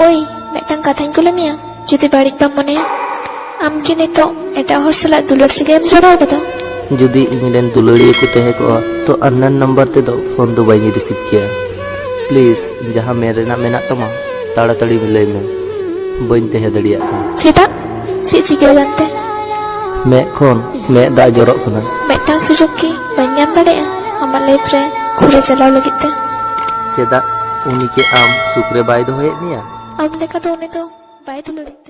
ओई मिटन कथाñ को लमिया जुदी बाड़िज बम मने आम की नितो एटा हर सला दुलर से गेम जोड़ाव कदा जुदी इनरेन दुलड़िया को तहे को तो अननन नंबर ते दो फोन दो बाई रिसीव किया प्लीज जहां मेरे ना मेना तमा ताड़ाताड़ी मिलई में बइन तहे दड़िया चेता चे चिके जानते मैं खोन मैं दा जरो कना मिटन सुजोग की बन्याम दड़ेया हमार लाइफ रे घुरे चलाव लगिते चेदा उनी के आम सुक्रे बाय दो है निया आम देखा तो उन्हें तो बाय दुलड़ी